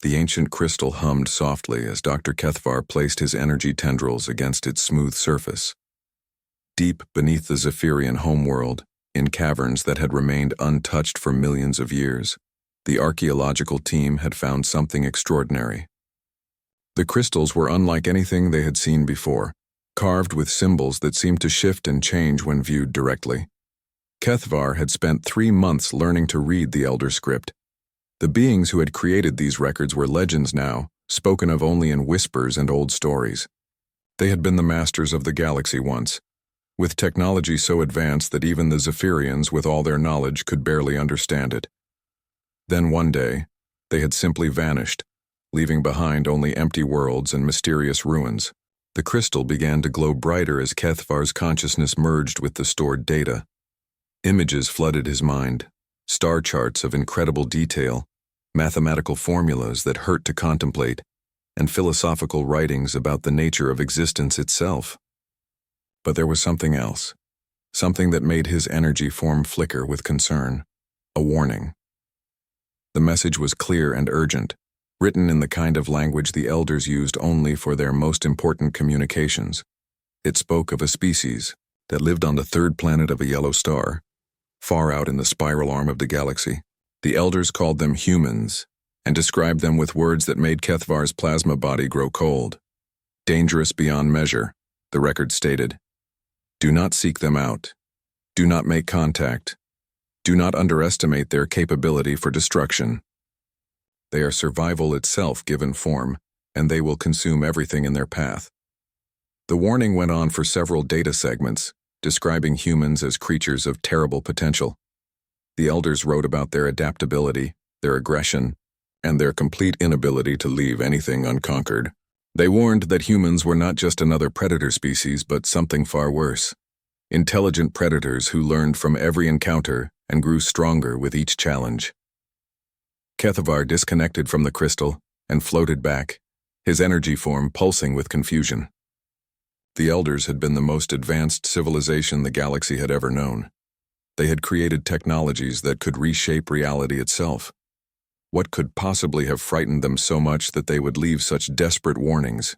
The ancient crystal hummed softly as Dr. Kethvar placed his energy tendrils against its smooth surface. Deep beneath the Zephyrian homeworld, in caverns that had remained untouched for millions of years, the archaeological team had found something extraordinary. The crystals were unlike anything they had seen before, carved with symbols that seemed to shift and change when viewed directly. Kethvar had spent 3 months learning to read the Elder script. The beings who had created these records were legends now, spoken of only in whispers and old stories. They had been the masters of the galaxy once, with technology so advanced that even the Zephyrians with all their knowledge could barely understand it. Then one day, they had simply vanished, leaving behind only empty worlds and mysterious ruins. The crystal began to glow brighter as Kethvar's consciousness merged with the stored data. Images flooded his mind, star charts of incredible detail, mathematical formulas that hurt to contemplate, and philosophical writings about the nature of existence itself. But there was something else, something that made his energy form flicker with concern, a warning. The message was clear and urgent, written in the kind of language the elders used only for their most important communications. It spoke of a species that lived on the third planet of a yellow star, far out in the spiral arm of the galaxy. The elders called them humans and described them with words that made Kethvar's plasma body grow cold. Dangerous beyond measure, the record stated. Do not seek them out. Do not make contact. Do not underestimate their capability for destruction. They are survival itself given form, and they will consume everything in their path. The warning went on for several data segments, describing humans as creatures of terrible potential. The elders wrote about their adaptability, their aggression, and their complete inability to leave anything unconquered. They warned that humans were not just another predator species, but something far worse. Intelligent predators who learned from every encounter and grew stronger with each challenge. Kethvar disconnected from the crystal and floated back, his energy form pulsing with confusion. The elders had been the most advanced civilization the galaxy had ever known. They had created technologies that could reshape reality itself. What could possibly have frightened them so much that they would leave such desperate warnings?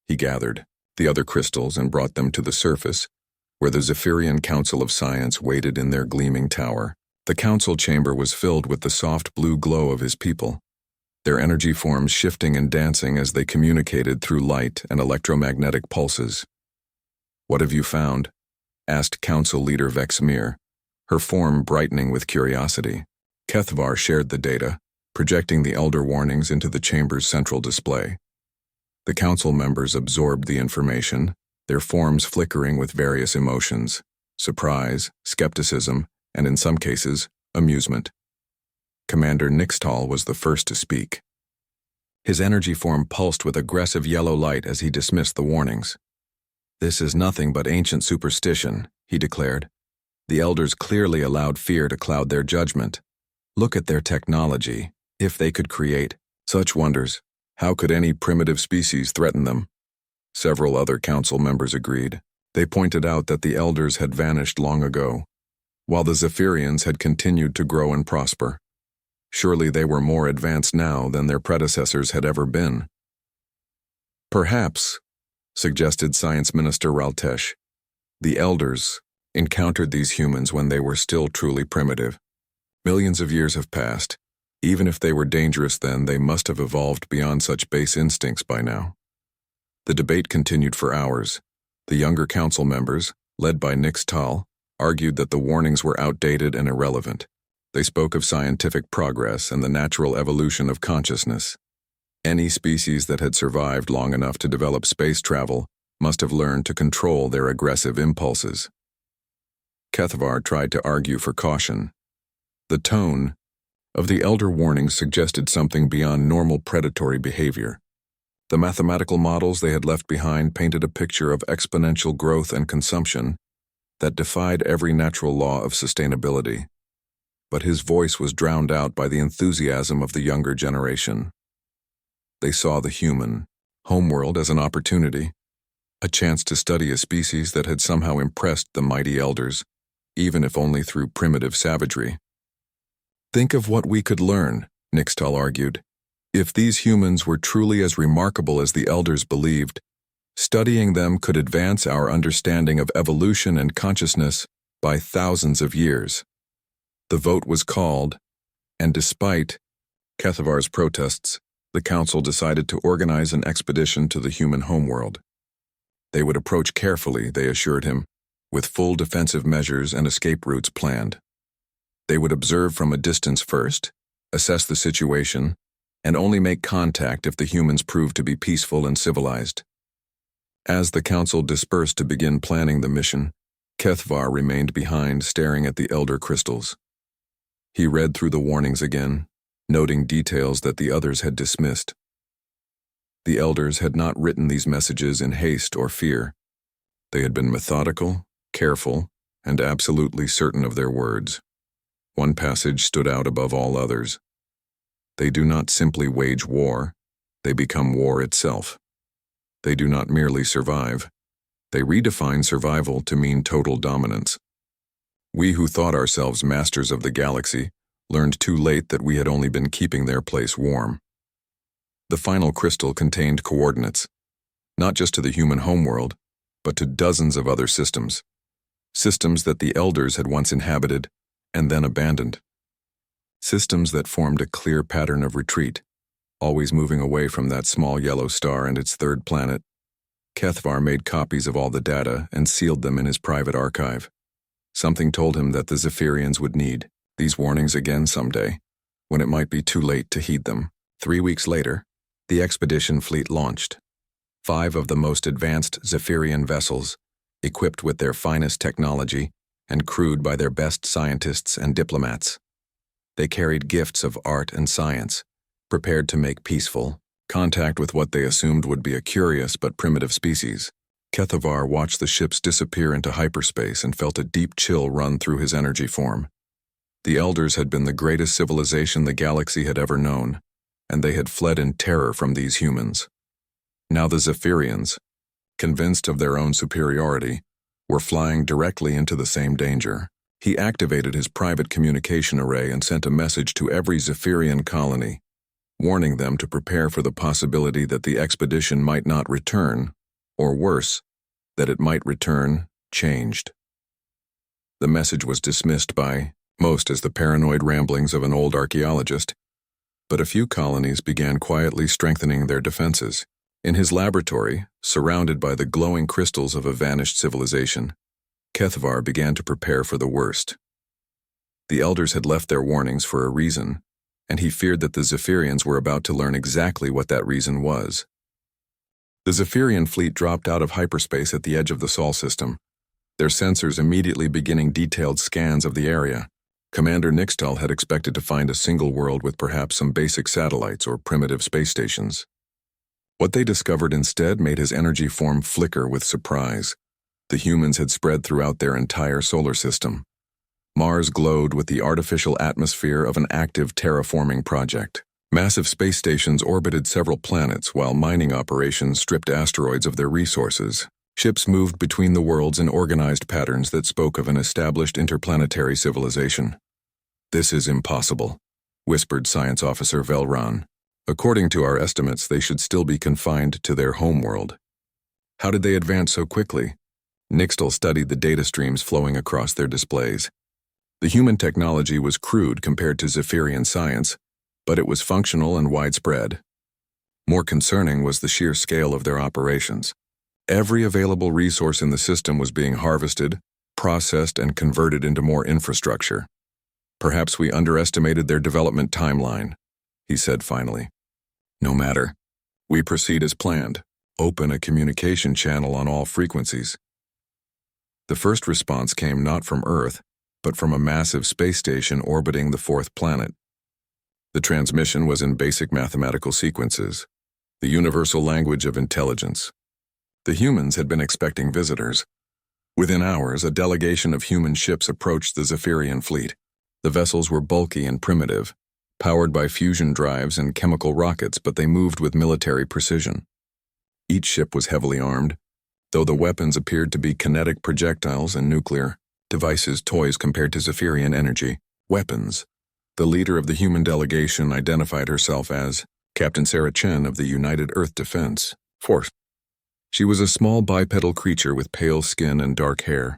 He gathered the other crystals and brought them to the surface, where the Zephyrian Council of Science waited in their gleaming tower. The council chamber was filled with the soft blue glow of his people, their energy forms shifting and dancing as they communicated through light and electromagnetic pulses. "What have you found?" asked Council Leader Vexmir, her form brightening with curiosity. Kethvar shared the data, projecting the elder warnings into the chamber's central display. The council members absorbed the information, their forms flickering with various emotions: surprise, skepticism, and in some cases, amusement. Commander Nixtal was the first to speak. His energy form pulsed with aggressive yellow light as he dismissed the warnings. "This is nothing but ancient superstition," he declared. "The elders clearly allowed fear to cloud their judgment. Look at their technology. If they could create such wonders, how could any primitive species threaten them?" Several other council members agreed. They pointed out that the elders had vanished long ago, while the Zephyrians had continued to grow and prosper. Surely they were more advanced now than their predecessors had ever been. "Perhaps," suggested Science Minister Raltesh, "the elders encountered these humans when they were still truly primitive. Millions of years have passed. Even if they were dangerous then, they must have evolved beyond such base instincts by now." The debate continued for hours. The younger council members, led by Nixtal, argued that the warnings were outdated and irrelevant. They spoke of scientific progress and the natural evolution of consciousness. Any species that had survived long enough to develop space travel must have learned to control their aggressive impulses. Kethvar tried to argue for caution. The tone of the elder warnings suggested something beyond normal predatory behavior. The mathematical models they had left behind painted a picture of exponential growth and consumption that defied every natural law of sustainability. But his voice was drowned out by the enthusiasm of the younger generation. They saw the human homeworld as an opportunity, a chance to study a species that had somehow impressed the mighty elders, even if only through primitive savagery. "Think of what we could learn," Nixtal argued. If these humans were truly as remarkable as the elders believed, studying them could advance our understanding of evolution and consciousness by thousands of years. The vote was called, and despite Kethavar's protests, the council decided to organize an expedition to the human homeworld. They would approach carefully, they assured him, with full defensive measures and escape routes planned. They would observe from a distance first, assess the situation, and only make contact if the humans proved to be peaceful and civilized. As the council dispersed to begin planning the mission, Kethavar remained behind, staring at the elder crystals. He read through the warnings again, noting details that the others had dismissed. The elders had not written these messages in haste or fear. They had been methodical, careful, and absolutely certain of their words. One passage stood out above all others. They do not simply wage war, they become war itself. They do not merely survive, they redefine survival to mean total dominance. We who thought ourselves masters of the galaxy learned too late that we had only been keeping their place warm. The final crystal contained coordinates, not just to the human homeworld, but to dozens of other systems. Systems that the elders had once inhabited and then abandoned. Systems that formed a clear pattern of retreat, always moving away from that small yellow star and its third planet. Kethavar made copies of all the data and sealed them in his private archive. Something told him that the Zephyrians would need these warnings again someday, when it might be too late to heed them. 3 weeks later, the expedition fleet launched. 5 of the most advanced Zephyrian vessels, equipped with their finest technology and crewed by their best scientists and diplomats. They carried gifts of art and science, prepared to make peaceful contact with what they assumed would be a curious but primitive species. Kethavar watched the ships disappear into hyperspace and felt a deep chill run through his energy form. The elders had been the greatest civilization the galaxy had ever known, and they had fled in terror from these humans. Now the Zephyrians, convinced of their own superiority, were flying directly into the same danger. He activated his private communication array and sent a message to every Zephyrian colony, warning them to prepare for the possibility that the expedition might not return, or worse, that it might return changed. The message was dismissed by most as the paranoid ramblings of an old archaeologist, but a few colonies began quietly strengthening their defenses. In his laboratory, surrounded by the glowing crystals of a vanished civilization, Kethavar began to prepare for the worst. The elders had left their warnings for a reason, and he feared that the Zephyrians were about to learn exactly what that reason was. The Zephyrian fleet dropped out of hyperspace at the edge of the Sol system, their sensors immediately beginning detailed scans of the area. Commander Nixtal had expected to find a single world with perhaps some basic satellites or primitive space stations. What they discovered instead made his energy form flicker with surprise. The humans had spread throughout their entire solar system. Mars glowed with the artificial atmosphere of an active terraforming project. Massive space stations orbited several planets while mining operations stripped asteroids of their resources. Ships moved between the worlds in organized patterns that spoke of an established interplanetary civilization. "This is impossible," whispered Science Officer Velron. "According to our estimates, they should still be confined to their homeworld." How did they advance so quickly? Nixtal studied the data streams flowing across their displays. The human technology was crude compared to Zephyrian science, but it was functional and widespread. More concerning was the sheer scale of their operations. Every available resource in the system was being harvested, processed, and converted into more infrastructure. "Perhaps we underestimated their development timeline," he said finally. "No matter. We proceed as planned. Open a communication channel on all frequencies." The first response came not from Earth, but from a massive space station orbiting the 4th planet. The transmission was in basic mathematical sequences, the universal language of intelligence. The humans had been expecting visitors. Within hours, a delegation of human ships approached the Zephyrian fleet. The vessels were bulky and primitive, powered by fusion drives and chemical rockets, but they moved with military precision. Each ship was heavily armed, though the weapons appeared to be kinetic projectiles and nuclear devices, toys compared to Zephyrian energy. Weapons. The leader of the human delegation identified herself as Captain Sarah Chen of the United Earth Defense Force. She was a small bipedal creature with pale skin and dark hair,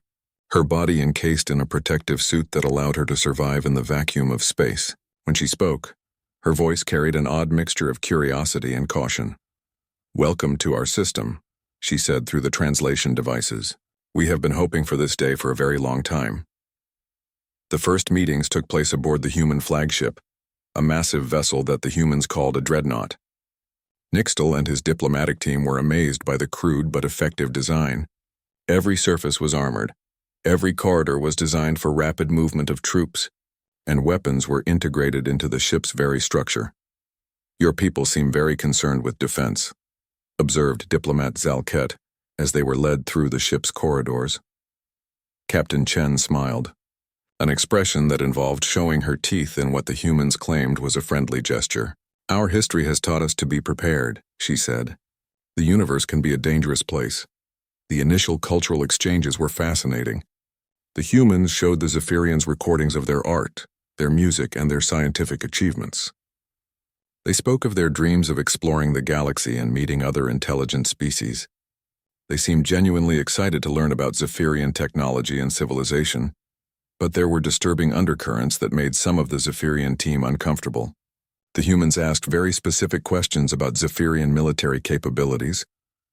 her body encased in a protective suit that allowed her to survive in the vacuum of space. When she spoke, her voice carried an odd mixture of curiosity and caution. "Welcome to our system," she said through the translation devices. "We have been hoping for this day for a very long time." The first meetings took place aboard the human flagship, a massive vessel that the humans called a dreadnought. Nixtal and his diplomatic team were amazed by the crude but effective design. Every surface was armored, every corridor was designed for rapid movement of troops, and weapons were integrated into the ship's very structure. "Your people seem very concerned with defense," observed Diplomat Zalket as they were led through the ship's corridors. Captain Chen smiled, an expression that involved showing her teeth in what the humans claimed was a friendly gesture. "Our history has taught us to be prepared," she said. "The universe can be a dangerous place." The initial cultural exchanges were fascinating. The humans showed the Zephyrians recordings of their art, their music, and their scientific achievements. They spoke of their dreams of exploring the galaxy and meeting other intelligent species. They seemed genuinely excited to learn about Zephyrian technology and civilization, but there were disturbing undercurrents that made some of the Zephyrian team uncomfortable. The humans asked very specific questions about Zephyrian military capabilities,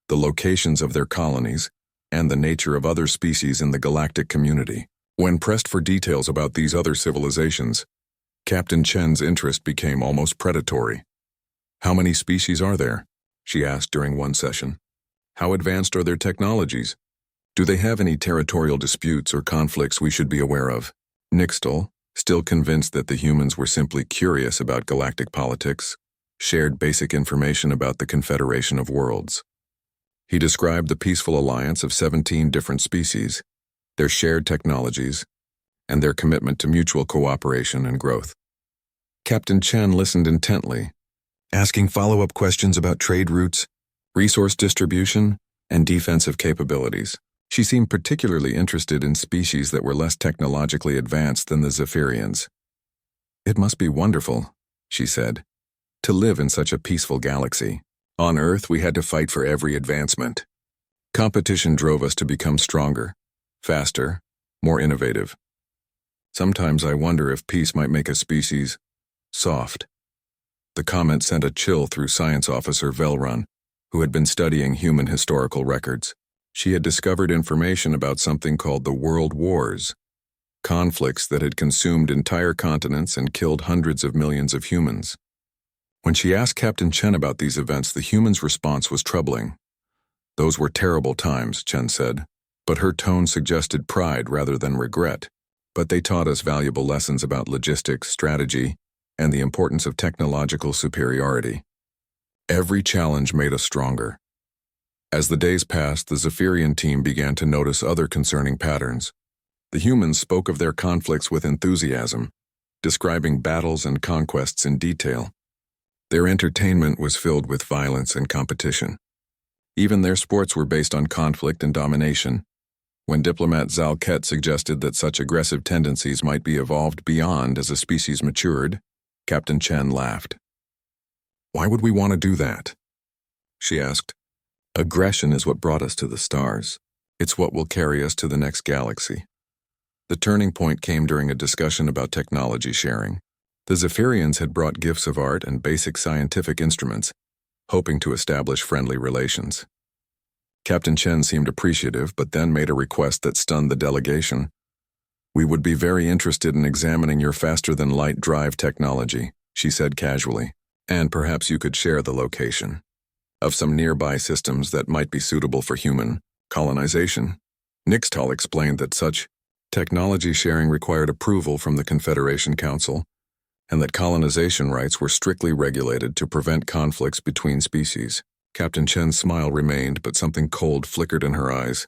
the locations of their colonies, and the nature of other species in the galactic community. When pressed for details about these other civilizations, Captain Chen's interest became almost predatory. "How many species are there?" she asked during one session. "How advanced are their technologies? Do they have any territorial disputes or conflicts we should be aware of?" Nixtal, still convinced that the humans were simply curious about galactic politics, shared basic information about the Confederation of Worlds. He described the peaceful alliance of 17 different species, their shared technologies, and their commitment to mutual cooperation and growth. Captain Chen listened intently, asking follow-up questions about trade routes, resource distribution, and defensive capabilities. She seemed particularly interested in species that were less technologically advanced than the Zephyrians. "It must be wonderful," she said, "to live in such a peaceful galaxy. On Earth, we had to fight for every advancement. Competition drove us to become stronger, faster, more innovative. Sometimes I wonder if peace might make a species soft." The comment sent a chill through Science Officer Velrun, who had been studying human historical records. She had discovered information about something called the World Wars, conflicts that had consumed entire continents and killed hundreds of millions of humans. When she asked Captain Chen about these events, the human's response was troubling. "Those were terrible times," Chen said, but her tone suggested pride rather than regret. "But they taught us valuable lessons about logistics, strategy, and the importance of technological superiority. Every challenge made us stronger." As the days passed, the Zephyrian team began to notice other concerning patterns. The humans spoke of their conflicts with enthusiasm, describing battles and conquests in detail. Their entertainment was filled with violence and competition. Even their sports were based on conflict and domination. When Diplomat Zalket suggested that such aggressive tendencies might be evolved beyond as a species matured, Captain Chen laughed. "Why would we want to do that?" she asked. "Aggression is what brought us to the stars. It's what will carry us to the next galaxy." The turning point came during a discussion about technology sharing. The Zephyrians had brought gifts of art and basic scientific instruments, hoping to establish friendly relations. Captain Chen seemed appreciative, but then made a request that stunned the delegation. "We would be very interested in examining your faster-than-light drive technology," she said casually, "and perhaps you could share the location of some nearby systems that might be suitable for human colonization." Nixtal explained that such technology sharing required approval from the Confederation Council, and that colonization rights were strictly regulated to prevent conflicts between species. Captain Chen's smile remained, but something cold flickered in her eyes.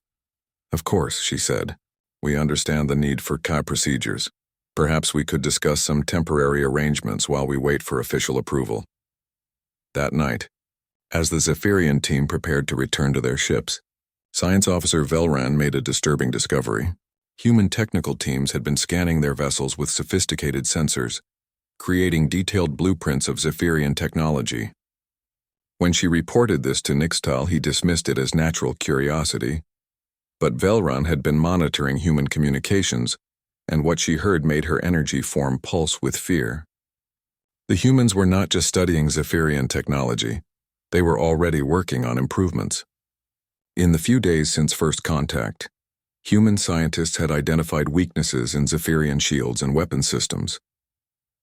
"Of course," she said, "we understand the need for procedures. Perhaps we could discuss some temporary arrangements while we wait for official approval." That night, as the Zephyrian team prepared to return to their ships, Science Officer Velran made a disturbing discovery. Human technical teams had been scanning their vessels with sophisticated sensors, creating detailed blueprints of Zephyrian technology. When she reported this to Nixtal, he dismissed it as natural curiosity. But Velron had been monitoring human communications, and what she heard made her energy form pulse with fear. The humans were not just studying Zephyrian technology, they were already working on improvements. In the few days since first contact, human scientists had identified weaknesses in Zephyrian shields and weapon systems.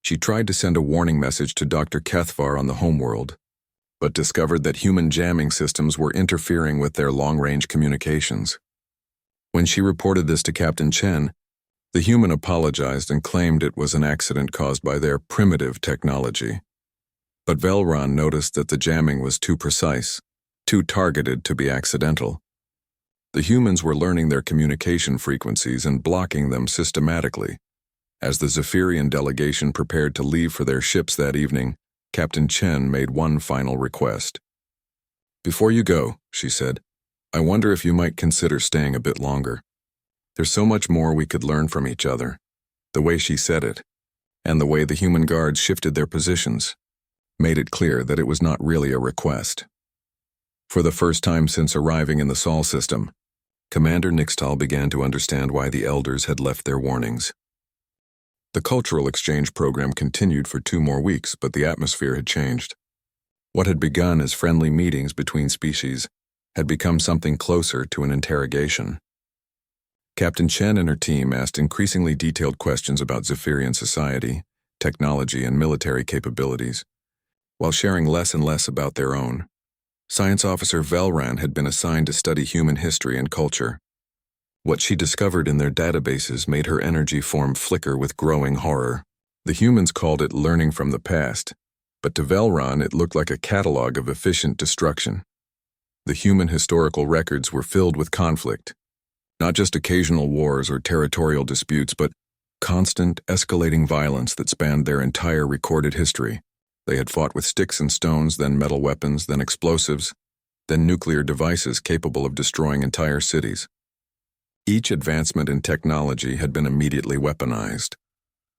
She tried to send a warning message to Dr. Kethvar on the homeworld, but discovered that human jamming systems were interfering with their long-range communications. When she reported this to Captain Chen, the human apologized and claimed it was an accident caused by their primitive technology. But Velron noticed that the jamming was too precise, too targeted to be accidental. The humans were learning their communication frequencies and blocking them systematically. As the Zephyrian delegation prepared to leave for their ships that evening, Captain Chen made one final request. "Before you go," she said, "I wonder if you might consider staying a bit longer. There's so much more we could learn from each other." The way she said it, and the way the human guards shifted their positions, made it clear that it was not really a request. For the first time since arriving in the Sol system, Commander Nixtal began to understand why the elders had left their warnings. The cultural exchange program continued for 2 more weeks, but the atmosphere had changed. What had begun as friendly meetings between species had become something closer to an interrogation. Captain Chen and her team asked increasingly detailed questions about Zephyrian society, technology, and military capabilities, while sharing less and less about their own. Science Officer Velran had been assigned to study human history and culture. What she discovered in their databases made her energy form flicker with growing horror. The humans called it learning from the past, but to Velron it looked like a catalog of efficient destruction. The human historical records were filled with conflict, not just occasional wars or territorial disputes, but constant, escalating violence that spanned their entire recorded history. They had fought with sticks and stones, then metal weapons, then explosives, then nuclear devices capable of destroying entire cities. Each advancement in technology had been immediately weaponized.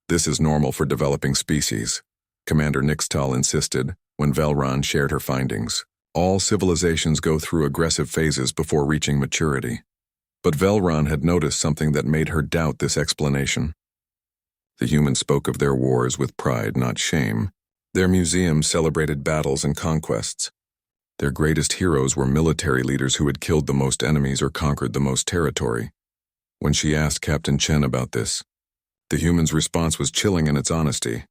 "This is normal for developing species," Commander Nixtal insisted when Velron shared her findings. "All civilizations go through aggressive phases before reaching maturity." But Velron had noticed something that made her doubt this explanation. The humans spoke of their wars with pride, not shame. Their museums celebrated battles and conquests. Their greatest heroes were military leaders who had killed the most enemies or conquered the most territory. When she asked Captain Chen about this, the human's response was chilling in its honesty.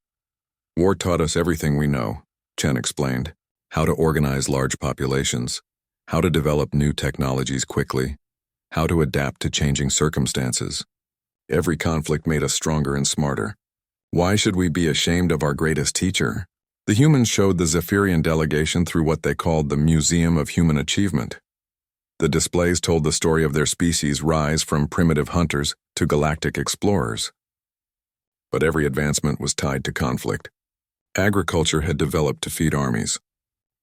"War taught us everything we know," Chen explained. "How to organize large populations, how to develop new technologies quickly, how to adapt to changing circumstances. Every conflict made us stronger and smarter. Why should we be ashamed of our greatest teacher?" The humans showed the Zephyrian delegation through what they called the Museum of Human Achievement. The displays told the story of their species' rise from primitive hunters to galactic explorers. But every advancement was tied to conflict. Agriculture had developed to feed armies.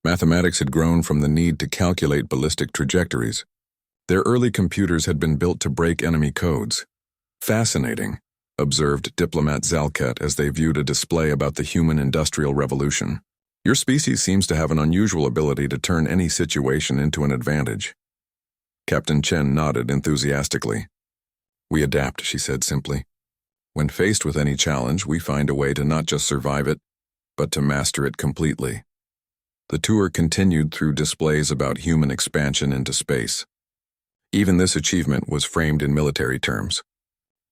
Mathematics had grown from the need to calculate ballistic trajectories. Their early computers had been built to break enemy codes. "Fascinating," observed diplomat Zalket as they viewed a display about the human industrial revolution. "Your species seems to have an unusual ability to turn any situation into an advantage." Captain Chen nodded enthusiastically. "We adapt," she said simply. "When faced with any challenge, we find a way to not just survive it, but to master it completely." The tour continued through displays about human expansion into space. Even this achievement was framed in military terms.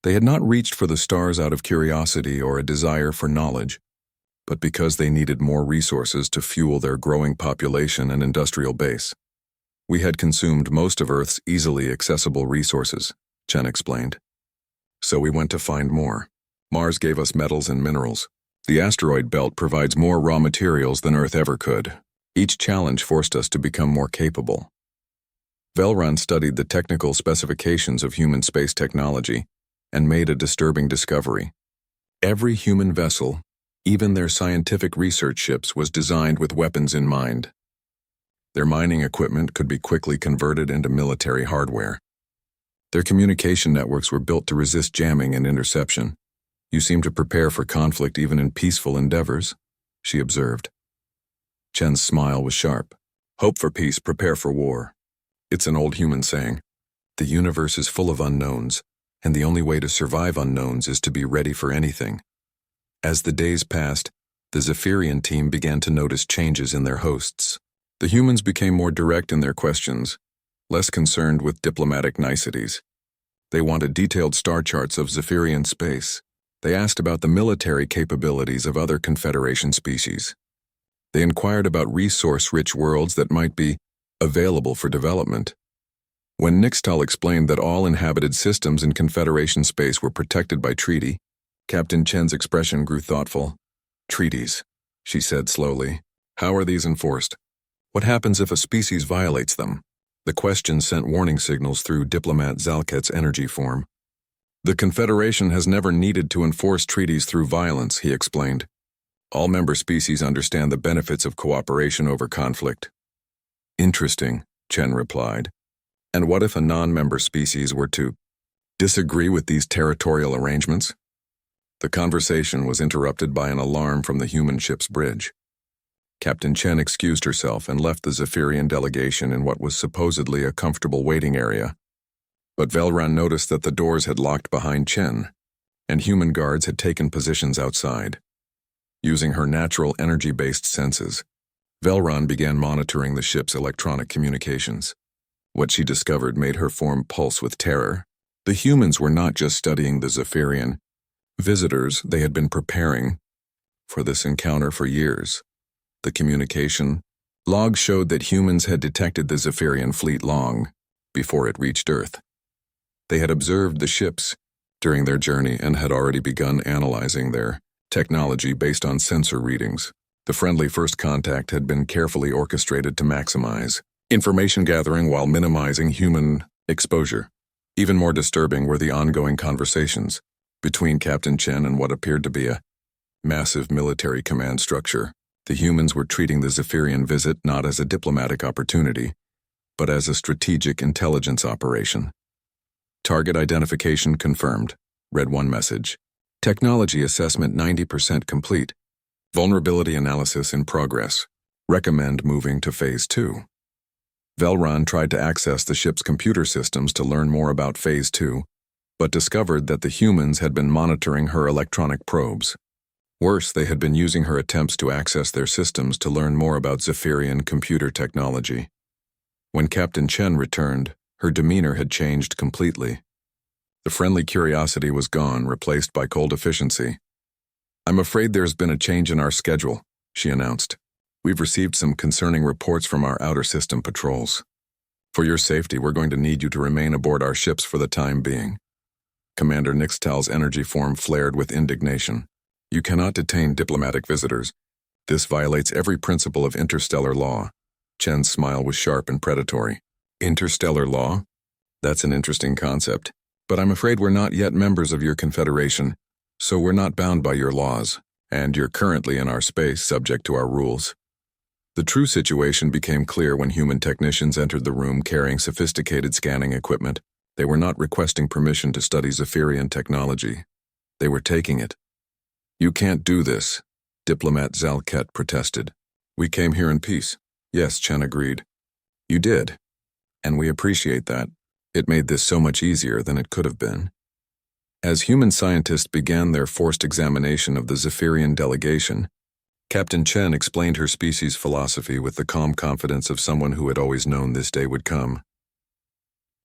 They had not reached for the stars out of curiosity or a desire for knowledge, but because they needed more resources to fuel their growing population and industrial base. "We had consumed most of Earth's easily accessible resources," Chen explained. "So we went to find more. Mars gave us metals and minerals. The asteroid belt provides more raw materials than Earth ever could. Each challenge forced us to become more capable." Velron studied the technical specifications of human space technology and made a disturbing discovery. Every human vessel, even their scientific research ships, was designed with weapons in mind. Their mining equipment could be quickly converted into military hardware. Their communication networks were built to resist jamming and interception. "You seem to prepare for conflict even in peaceful endeavors," she observed. Chen's smile was sharp. Hope for peace, prepare for war. It's an old human saying. The universe is full of unknowns, and the only way to survive unknowns is to be ready for anything. As the days passed, the Zephyrian team began to notice changes in their hosts. The humans became more direct in their questions, less concerned with diplomatic niceties. They wanted detailed star charts of Zephyrian space. They asked about the military capabilities of other Confederation species. They inquired about resource-rich worlds that might be available for development. When Nixtal explained that all inhabited systems in Confederation space were protected by treaty, Captain Chen's expression grew thoughtful. Treaties, she said slowly. How are these enforced? What happens if a species violates them? The question sent warning signals through Diplomat Zalket's energy form. The Confederation has never needed to enforce treaties through violence, he explained. All member species understand the benefits of cooperation over conflict. Interesting, Chen replied. And what if a non-member species were to disagree with these territorial arrangements? The conversation was interrupted by an alarm from the human ship's bridge. Captain Chen excused herself and left the Zephyrian delegation in what was supposedly a comfortable waiting area. But Velran noticed that the doors had locked behind Chen, and human guards had taken positions outside. Using her natural energy-based senses, Velran began monitoring the ship's electronic communications. What she discovered made her form pulse with terror. The humans were not just studying the Zephyrian visitors, they had been preparing for this encounter for years. The communication log showed that humans had detected the Zephyrian fleet long before it reached Earth. They had observed the ships during their journey and had already begun analyzing their technology based on sensor readings. The friendly first contact had been carefully orchestrated to maximize information gathering while minimizing human exposure. Even more disturbing were the ongoing conversations between Captain Chen and what appeared to be a massive military command structure. The humans were treating the Zephyrian visit not as a diplomatic opportunity, but as a strategic intelligence operation. Target identification confirmed, read one message. Technology assessment 90% complete. Vulnerability analysis in progress. Recommend moving to Phase 2. Velran tried to access the ship's computer systems to learn more about Phase 2, but discovered that the humans had been monitoring her electronic probes. Worse, they had been using her attempts to access their systems to learn more about Zephyrian computer technology. When Captain Chen returned, her demeanor had changed completely. The friendly curiosity was gone, replaced by cold efficiency. I'm afraid there's been a change in our schedule, she announced. We've received some concerning reports from our outer system patrols. For your safety, we're going to need you to remain aboard our ships for the time being. Commander Nixtal's energy form flared with indignation. You cannot detain diplomatic visitors. This violates every principle of interstellar law. Chen's smile was sharp and predatory. Interstellar law? That's an interesting concept. But I'm afraid we're not yet members of your confederation, so we're not bound by your laws, and you're currently in our space subject to our rules. The true situation became clear when human technicians entered the room carrying sophisticated scanning equipment. They were not requesting permission to study Zephyrian technology. They were taking it. You can't do this, Diplomat Zalket protested. We came here in peace. Yes, Chen agreed. You did, and we appreciate that. It made this so much easier than it could have been. As human scientists began their forced examination of the Zephyrian delegation, Captain Chen explained her species' philosophy with the calm confidence of someone who had always known this day would come.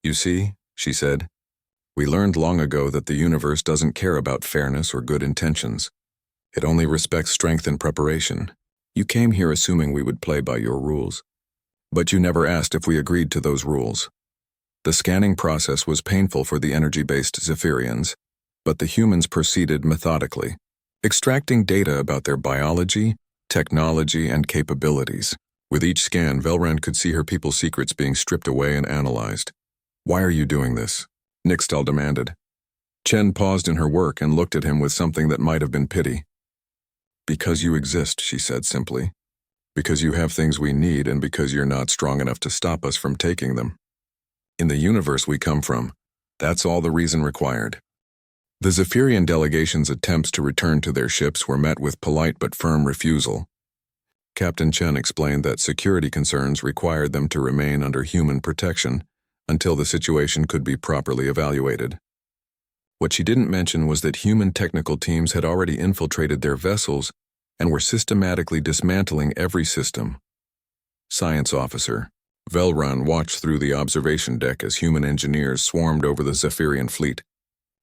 You see, she said, we learned long ago that the universe doesn't care about fairness or good intentions. It only respects strength and preparation. You came here assuming we would play by your rules, but you never asked if we agreed to those rules. The scanning process was painful for the energy-based Zephyrians, but the humans proceeded methodically, extracting data about their biology, technology, and capabilities. With each scan, Velran could see her people's secrets being stripped away and analyzed. Why are you doing this? Nixtal demanded. Chen paused in her work and looked at him with something that might have been pity. Because you exist, she said simply. Because you have things we need and because you're not strong enough to stop us from taking them. In the universe we come from, that's all the reason required. The Zephyrian delegation's attempts to return to their ships were met with polite but firm refusal. Captain Chen explained that security concerns required them to remain under human protection until the situation could be properly evaluated. What she didn't mention was that human technical teams had already infiltrated their vessels and were systematically dismantling every system. Science Officer Velrun watched through the observation deck as human engineers swarmed over the Zephyrian fleet.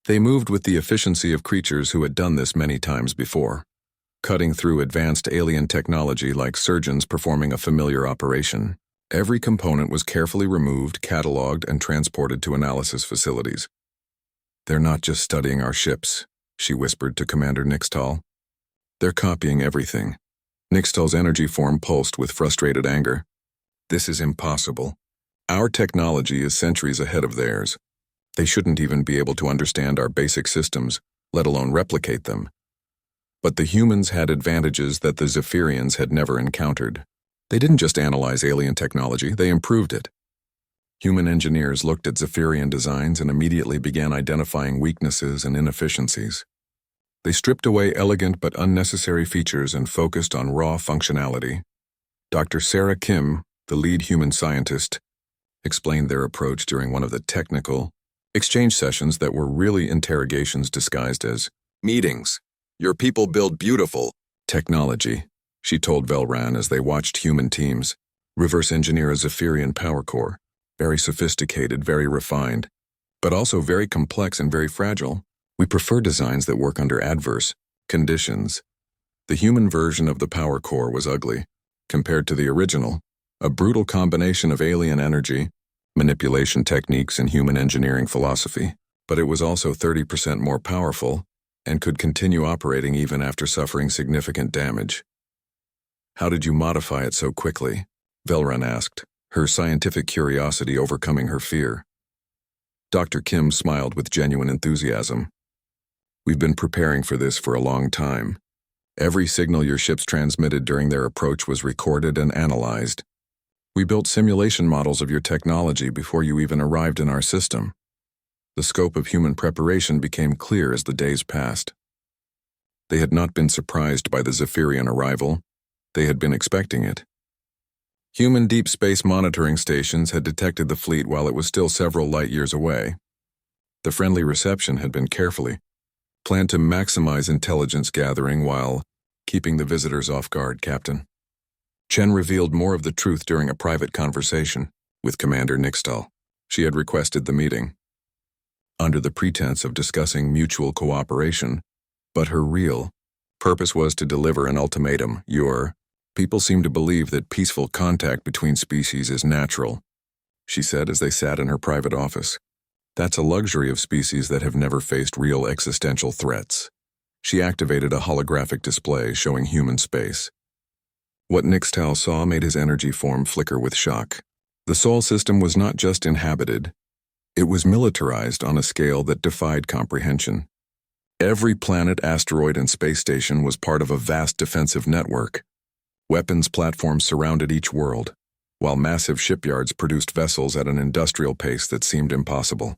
They moved with the efficiency of creatures who had done this many times before, cutting through advanced alien technology like surgeons performing a familiar operation. Every component was carefully removed, catalogued, and transported to analysis facilities. "They're not just studying our ships," she whispered to Commander Nixtal. "They're copying everything." Nixtal's energy form pulsed with frustrated anger. "This is impossible. Our technology is centuries ahead of theirs. They shouldn't even be able to understand our basic systems, let alone replicate them." But the humans had advantages that the Zephyrians had never encountered. They didn't just analyze alien technology, they improved it. Human engineers looked at Zephyrian designs and immediately began identifying weaknesses and inefficiencies. They stripped away elegant but unnecessary features and focused on raw functionality. Dr. Sarah Kim, the lead human scientist, explained their approach during one of the technical exchange sessions that were really interrogations disguised as meetings. "Your people build beautiful technology," she told Velran as they watched human teams reverse engineer a Zephyrian power core. "Very sophisticated, very refined, but also very complex and very fragile. We prefer designs that work under adverse conditions." The human version of the power core was ugly, compared to the original, a brutal combination of alien energy, manipulation techniques, and human engineering philosophy, but it was also 30% more powerful and could continue operating even after suffering significant damage. "How did you modify it so quickly?" Velrun asked, her scientific curiosity overcoming her fear. Dr. Kim smiled with genuine enthusiasm. "We've been preparing for this for a long time. Every signal your ships transmitted during their approach was recorded and analyzed. We built simulation models of your technology before you even arrived in our system." The scope of human preparation became clear as the days passed. They had not been surprised by the Zephyrian arrival. They had been expecting it. Human deep space monitoring stations had detected the fleet while it was still several light years away. The friendly reception had been carefully planned to maximize intelligence gathering while keeping the visitors off guard, Captain. Chen revealed more of the truth during a private conversation with Commander Nixtal. She had requested the meeting under the pretense of discussing mutual cooperation, but her real purpose was to deliver an ultimatum. "Your people seem to believe that peaceful contact between species is natural," she said as they sat in her private office. "That's a luxury of species that have never faced real existential threats." She activated a holographic display showing human space. What Nixtal saw made his energy form flicker with shock. The Sol system was not just inhabited, it was militarized on a scale that defied comprehension. Every planet, asteroid, and space station was part of a vast defensive network. Weapons platforms surrounded each world, while massive shipyards produced vessels at an industrial pace that seemed impossible.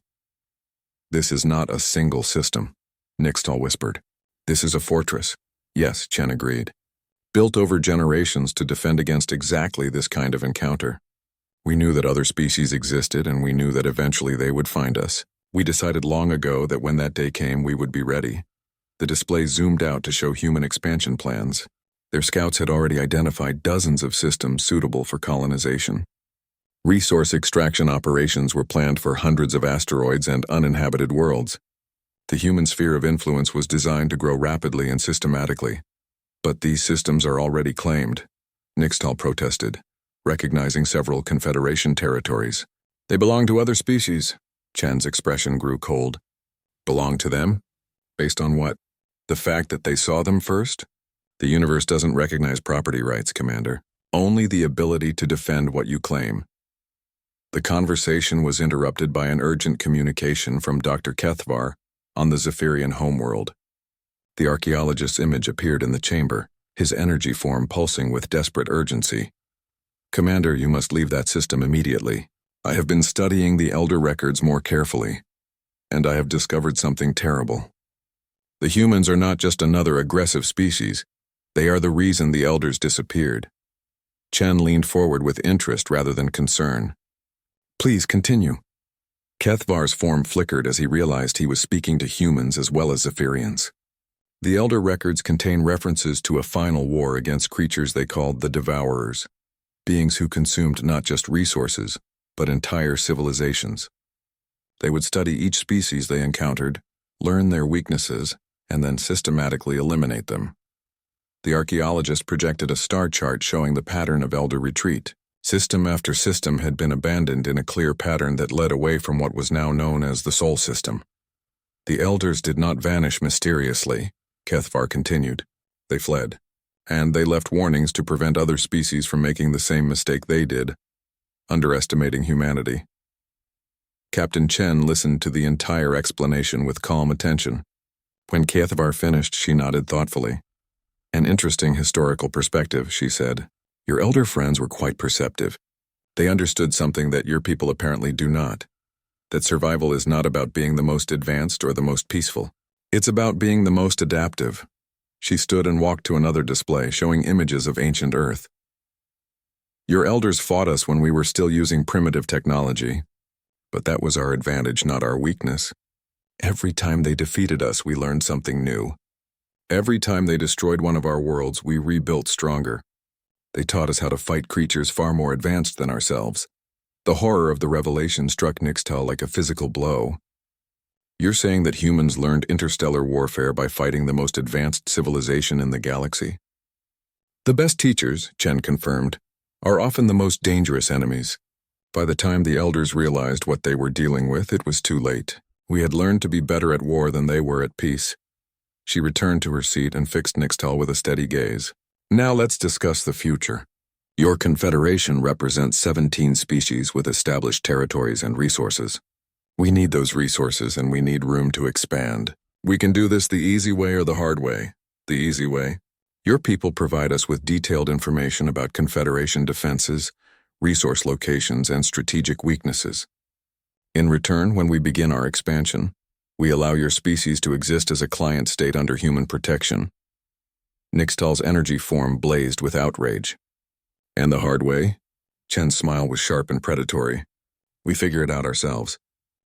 "This is not a single system," Nixtal whispered. "This is a fortress." "Yes," Chen agreed. "Built over generations to defend against exactly this kind of encounter. We knew that other species existed, and we knew that eventually they would find us. We decided long ago that when that day came, we would be ready." The display zoomed out to show human expansion plans. Their scouts had already identified dozens of systems suitable for colonization. Resource extraction operations were planned for hundreds of asteroids and uninhabited worlds. The human sphere of influence was designed to grow rapidly and systematically. "But these systems are already claimed," Nixtal protested, recognizing several Confederation territories. "They belong to other species." Chen's expression grew cold. "Belong to them? Based on what? The fact that they saw them first? The universe doesn't recognize property rights, Commander. Only the ability to defend what you claim." The conversation was interrupted by an urgent communication from Dr. Kethvar on the Zephyrian homeworld. The archaeologist's image appeared in the chamber, his energy form pulsing with desperate urgency. "Commander, you must leave that system immediately. I have been studying the Elder records more carefully, and I have discovered something terrible. The humans are not just another aggressive species. They are the reason the Elders disappeared. Chen leaned forward with interest rather than concern. Please continue. Kethvar's form flickered as he realized he was speaking to humans as well as Zephyrians. The Elder records contain references to a final war against creatures they called the Devourers, beings who consumed not just resources, but entire civilizations. They would study each species they encountered, learn their weaknesses, and then systematically eliminate them. The archaeologist projected a star chart showing the pattern of Elder retreat. System after system had been abandoned in a clear pattern that led away from what was now known as the Sol System. The Elders did not vanish mysteriously, Kethvar continued. They fled, and they left warnings to prevent other species from making the same mistake they did, underestimating humanity. Captain Chen listened to the entire explanation with calm attention. When Kethvar finished, she nodded thoughtfully. An interesting historical perspective, she said. Your Elder friends were quite perceptive. They understood something that your people apparently do not. That survival is not about being the most advanced or the most peaceful. It's about being the most adaptive. She stood and walked to another display showing images of ancient Earth. Your Elders fought us when we were still using primitive technology, but that was our advantage, not our weakness. Every time they defeated us, we learned something new. Every time they destroyed one of our worlds, we rebuilt stronger. They taught us how to fight creatures far more advanced than ourselves. The horror of the revelation struck Nixtal like a physical blow. You're saying that humans learned interstellar warfare by fighting the most advanced civilization in the galaxy? The best teachers, Chen confirmed, are often the most dangerous enemies. By the time the Elders realized what they were dealing with, it was too late. We had learned to be better at war than they were at peace. She returned to her seat and fixed Nixtal with a steady gaze. Now let's discuss the future. Your confederation represents 17 species with established territories and resources. We need those resources and we need room to expand. We can do this the easy way or the hard way. The easy way. Your people provide us with detailed information about Confederation defenses, resource locations, and strategic weaknesses. In return, when we begin our expansion, we allow your species to exist as a client state under human protection. Nixtal's energy form blazed with outrage. And the hard way? Chen's smile was sharp and predatory. We figure it out ourselves.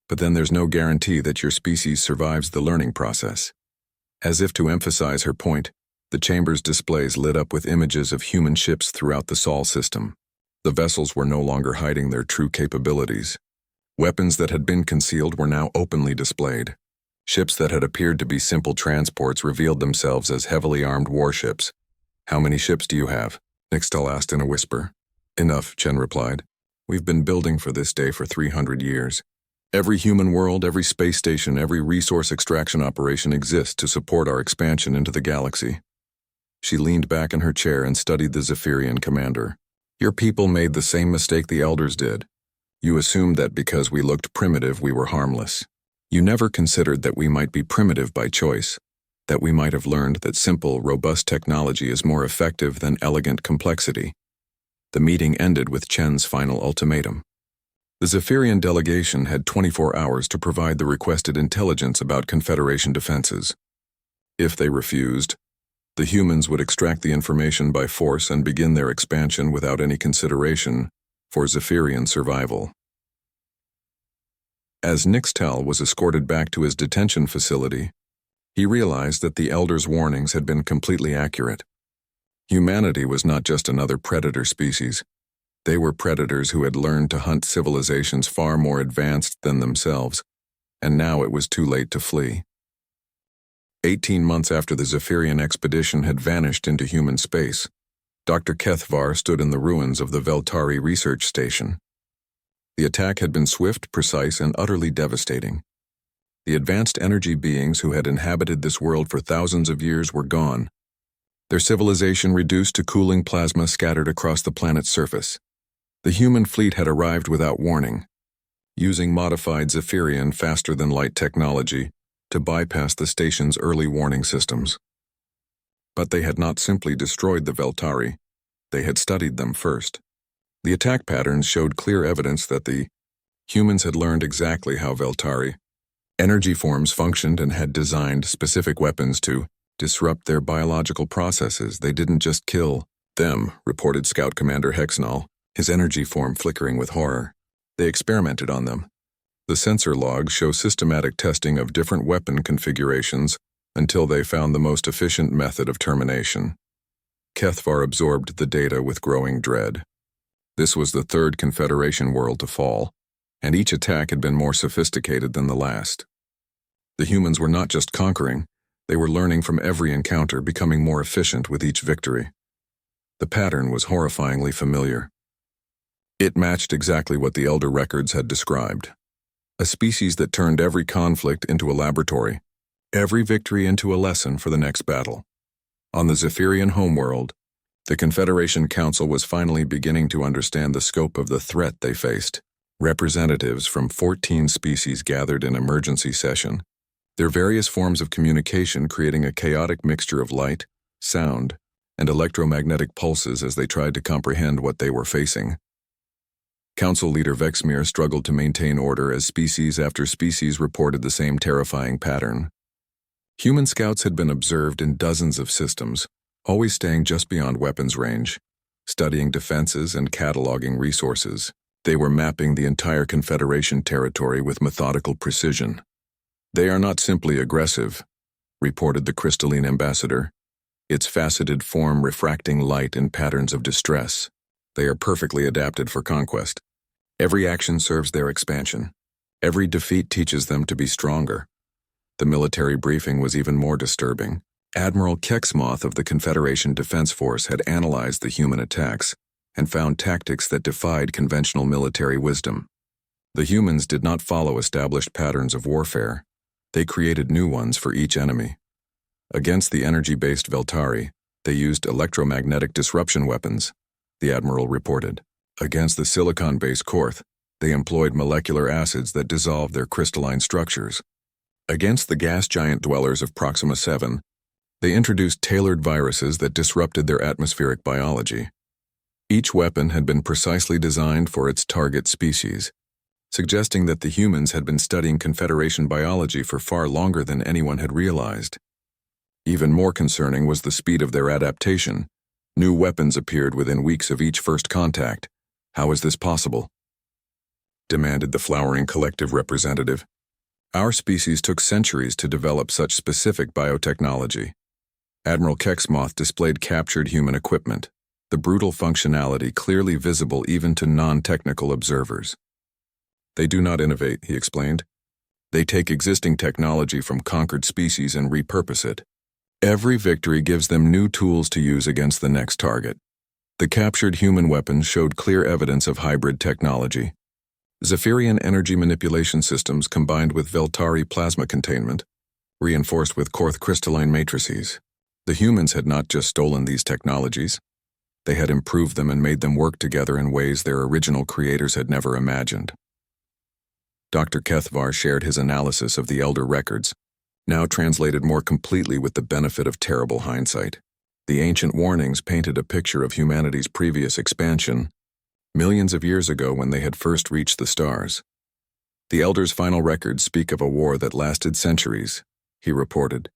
But then there's no guarantee that your species survives the learning process. As if to emphasize her point, the chamber's displays lit up with images of human ships throughout the Sol system. The vessels were no longer hiding their true capabilities. Weapons that had been concealed were now openly displayed. Ships that had appeared to be simple transports revealed themselves as heavily armed warships. How many ships do you have? Nixtal asked in a whisper. Enough, Chen replied. We've been building for this day for 300 years. Every human world, every space station, every resource extraction operation exists to support our expansion into the galaxy. She leaned back in her chair and studied the Zephyrian commander. Your people made the same mistake the Elders did. You assumed that because we looked primitive, we were harmless. You never considered that we might be primitive by choice, that we might have learned that simple, robust technology is more effective than elegant complexity. The meeting ended with Chen's final ultimatum. The Zephyrian delegation had 24 hours to provide the requested intelligence about Confederation defenses. If they refused, the humans would extract the information by force and begin their expansion without any consideration for Zephyrian survival. As Nixtal was escorted back to his detention facility, he realized that the Elders' warnings had been completely accurate. Humanity was not just another predator species. They were predators who had learned to hunt civilizations far more advanced than themselves, and now it was too late to flee. 18 months after the Zephyrian expedition had vanished into human space, Dr. Kethvar stood in the ruins of the Veltari research station. The attack had been swift, precise, and utterly devastating. The advanced energy beings who had inhabited this world for thousands of years were gone, their civilization reduced to cooling plasma scattered across the planet's surface. The human fleet had arrived without warning, using modified Zephyrian faster-than-light technology to bypass the station's early warning systems. But they had not simply destroyed the Veltari, they had studied them first. The attack patterns showed clear evidence that the humans had learned exactly how Veltari energy forms functioned and had designed specific weapons to disrupt their biological processes. They didn't just kill, Them, reported Scout Commander Hexnall, his energy form flickering with horror. They experimented on them. The sensor logs show systematic testing of different weapon configurations until they found the most efficient method of termination. Kethvar absorbed the data with growing dread. This was the third Confederation world to fall, and each attack had been more sophisticated than the last. The humans were not just conquering, they were learning from every encounter, becoming more efficient with each victory. The pattern was horrifyingly familiar. It matched exactly what the Elder records had described. A species that turned every conflict into a laboratory, every victory into a lesson for the next battle. On the Zephyrian homeworld, the Confederation Council was finally beginning to understand the scope of the threat they faced. Representatives from 14 species gathered in emergency session, their various forms of communication creating a chaotic mixture of light, sound, and electromagnetic pulses as they tried to comprehend what they were facing. Council leader Vexmir struggled to maintain order as species after species reported the same terrifying pattern. Human scouts had been observed in dozens of systems, always staying just beyond weapons range, studying defenses and cataloging resources. They were mapping the entire Confederation territory with methodical precision. They are not simply aggressive, reported the crystalline ambassador, its faceted form refracting light in patterns of distress. They are perfectly adapted for conquest. Every action serves their expansion. Every defeat teaches them to be stronger. The military briefing was even more disturbing. Admiral Kexmoth of the Confederation Defense Force had analyzed the human attacks and found tactics that defied conventional military wisdom. The humans did not follow established patterns of warfare. They created new ones for each enemy. Against the energy-based Veltari, they used electromagnetic disruption weapons, the Admiral reported. Against the silicon-based Korth, they employed molecular acids that dissolved their crystalline structures. Against the gas giant dwellers of Proxima 7, they introduced tailored viruses that disrupted their atmospheric biology. Each weapon had been precisely designed for its target species, suggesting that the humans had been studying Confederation biology for far longer than anyone had realized. Even more concerning was the speed of their adaptation. New weapons appeared within weeks of each first contact. How is this possible? Demanded the flowering collective representative. Our species took centuries to develop such specific biotechnology. Admiral Kexmoth displayed captured human equipment, the brutal functionality clearly visible even to non-technical observers. They do not innovate, he explained. They take existing technology from conquered species and repurpose it. Every victory gives them new tools to use against the next target. The captured human weapons showed clear evidence of hybrid technology. Zephyrian energy manipulation systems combined with Veltari plasma containment, reinforced with Korth crystalline matrices. The humans had not just stolen these technologies. They had improved them and made them work together in ways their original creators had never imagined. Dr. Kethvar shared his analysis of the Elder records, now translated more completely with the benefit of terrible hindsight. The ancient warnings painted a picture of humanity's previous expansion, millions of years ago when they had first reached the stars. The Elder's final records speak of a war that lasted centuries, he reported.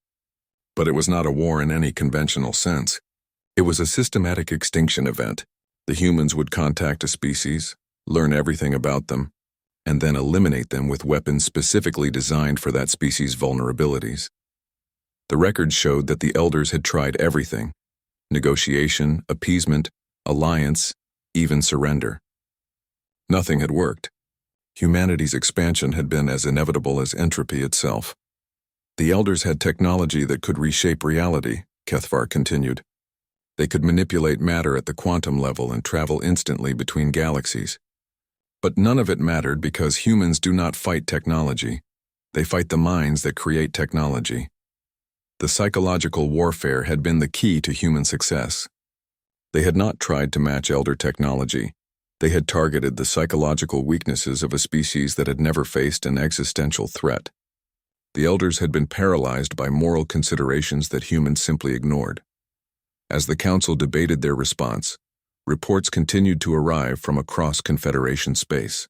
But it was not a war in any conventional sense. It was a systematic extinction event. The humans would contact a species, learn everything about them, and then eliminate them with weapons specifically designed for that species' vulnerabilities. The records showed that the Elders had tried everything: negotiation, appeasement, alliance, even surrender. Nothing had worked. Humanity's expansion had been as inevitable as entropy itself. The Elders had technology that could reshape reality, Kethvar continued. They could manipulate matter at the quantum level and travel instantly between galaxies. But none of it mattered because humans do not fight technology. They fight the minds that create technology. The psychological warfare had been the key to human success. They had not tried to match Elder technology. They had targeted the psychological weaknesses of a species that had never faced an existential threat. The Elders had been paralyzed by moral considerations that humans simply ignored. As the Council debated their response, reports continued to arrive from across Confederation space.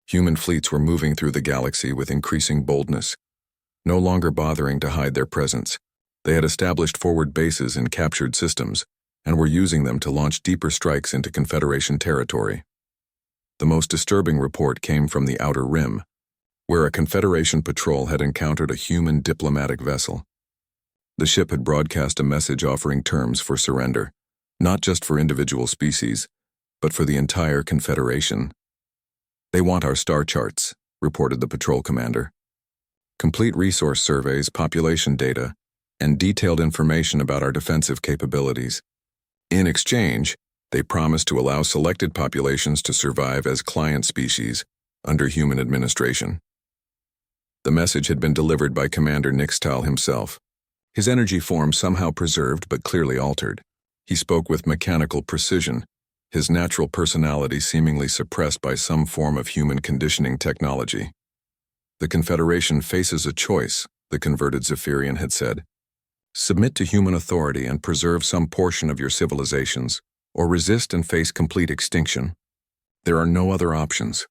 Human fleets were moving through the galaxy with increasing boldness, no longer bothering to hide their presence. They had established forward bases in captured systems and were using them to launch deeper strikes into Confederation territory. The most disturbing report came from the Outer Rim, where a Confederation patrol had encountered a human diplomatic vessel. The ship had broadcast a message offering terms for surrender, not just for individual species, but for the entire Confederation. "They want our star charts," reported the patrol commander. "Complete resource surveys, population data, and detailed information about our defensive capabilities. In exchange, they promised to allow selected populations to survive as client species under human administration." The message had been delivered by Commander Nixtal himself, his energy form somehow preserved but clearly altered. He spoke with mechanical precision, his natural personality seemingly suppressed by some form of human conditioning technology. "The Confederation faces a choice," the converted Zephyrian had said. "Submit to human authority and preserve some portion of your civilizations, or resist and face complete extinction. There are no other options."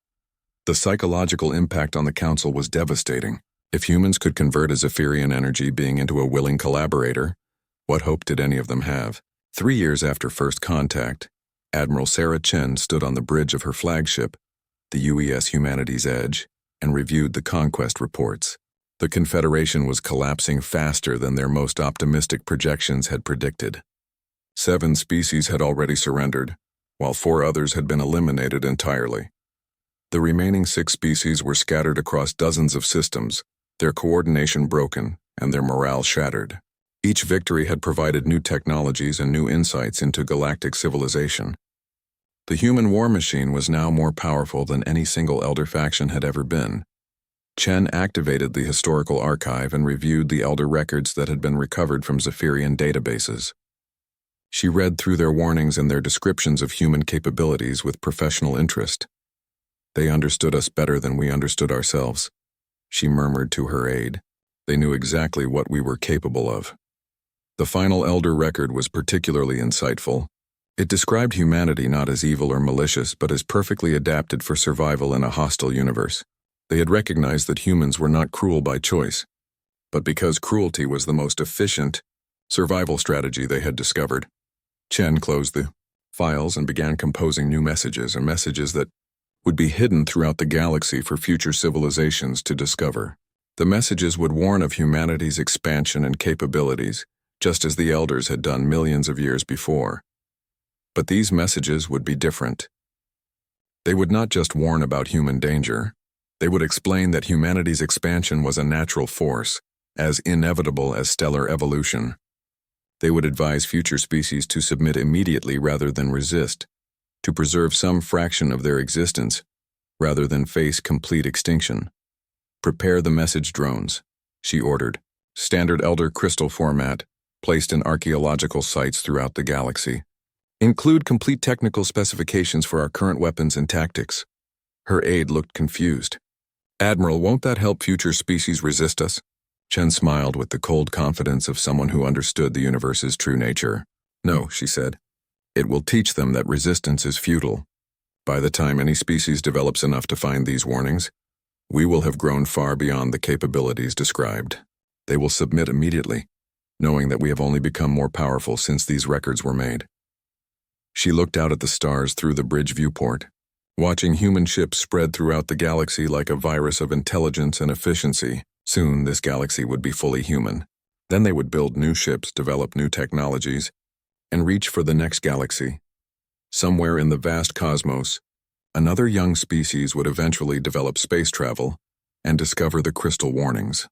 The psychological impact on the Council was devastating. If humans could convert a Zephyrian energy being into a willing collaborator, what hope did any of them have? 3 years after first contact, Admiral Sarah Chen stood on the bridge of her flagship, the UES Humanity's Edge, and reviewed the conquest reports. The Confederation was collapsing faster than their most optimistic projections had predicted. 7 species had already surrendered, while 4 others had been eliminated entirely. The remaining 6 species were scattered across dozens of systems, their coordination broken and their morale shattered. Each victory had provided new technologies and new insights into galactic civilization. The human war machine was now more powerful than any single Elder faction had ever been. Chen activated the historical archive and reviewed the Elder records that had been recovered from Zephyrian databases. She read through their warnings and their descriptions of human capabilities with professional interest. "They understood us better than we understood ourselves," she murmured to her aide. "They knew exactly what we were capable of." The final Elder record was particularly insightful. It described humanity not as evil or malicious, but as perfectly adapted for survival in a hostile universe. They had recognized that humans were not cruel by choice, but because cruelty was the most efficient survival strategy they had discovered. Chen closed the files and began composing new messages, and messages that would be hidden throughout the galaxy for future civilizations to discover. The messages would warn of humanity's expansion and capabilities, just as the Elders had done millions of years before. But these messages would be different. They would not just warn about human danger. They would explain that humanity's expansion was a natural force, as inevitable as stellar evolution. They would advise future species to submit immediately rather than resist, to preserve some fraction of their existence rather than face complete extinction. "Prepare the message drones," she ordered. "Standard Elder crystal format, placed in archaeological sites throughout the galaxy. Include complete technical specifications for our current weapons and tactics." Her aide looked confused. "Admiral, won't that help future species resist us?" Chen smiled with the cold confidence of someone who understood the universe's true nature. "No," she said. "It will teach them that resistance is futile. By the time any species develops enough to find these warnings, we will have grown far beyond the capabilities described. They will submit immediately, knowing that we have only become more powerful since these records were made." She looked out at the stars through the bridge viewport, watching human ships spread throughout the galaxy like a virus of intelligence and efficiency. Soon, this galaxy would be fully human. Then they would build new ships, develop new technologies, and reach for the next galaxy. Somewhere in the vast cosmos, another young species would eventually develop space travel and discover the crystal warnings.